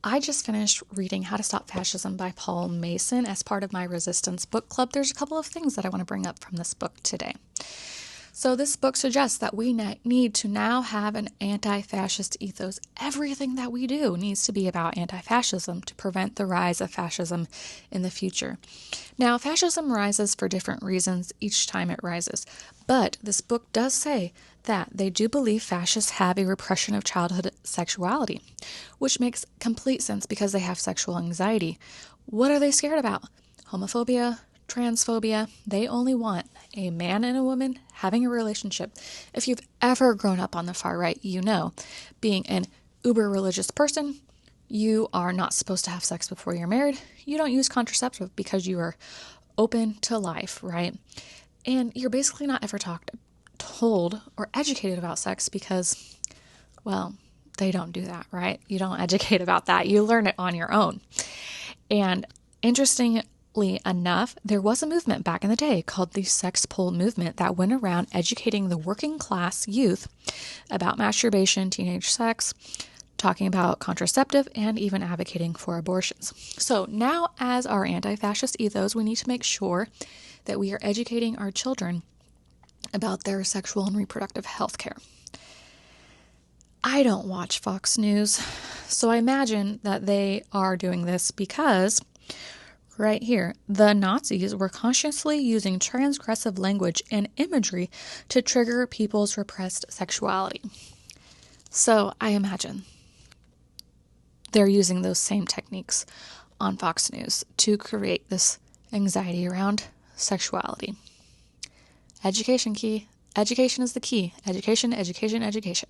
I just finished reading How to Stop Fascism by Paul Mason as part of my Resistance book club. There's a couple of things that I want to bring up from this book today. So this book suggests that we need to now have an anti-fascist ethos. Everything that we do needs to be about anti-fascism to prevent the rise of fascism in the future. Now, fascism rises for different reasons each time it rises, but this book does say that they do believe fascists have a repression of childhood sexuality, which makes complete sense because they have sexual anxiety. What are they scared about? Homophobia, transphobia. They only want a man and a woman having a relationship. If you've ever grown up on the far right, you know, being an uber religious person, you are not supposed to have sex before you're married. You don't use contraceptive because you are open to life, right? And you're basically not ever told or educated about sex because, well, they don't do that, right? You don't educate about that. You learn it on your own. And interestingly enough, there was a movement back in the day called the sex pole movement that went around educating the working class youth about masturbation, teenage sex, talking about contraceptive, and even advocating for abortions. So now, as our anti-fascist ethos, we need to make sure that we are educating our children about their sexual and reproductive health care. I don't watch Fox News, so I imagine that they are doing this because right here, the Nazis were consciously using transgressive language and imagery to trigger people's repressed sexuality. So I imagine they're using those same techniques on Fox News to create this anxiety around sexuality. Education key. Education is the key. Education, education, education.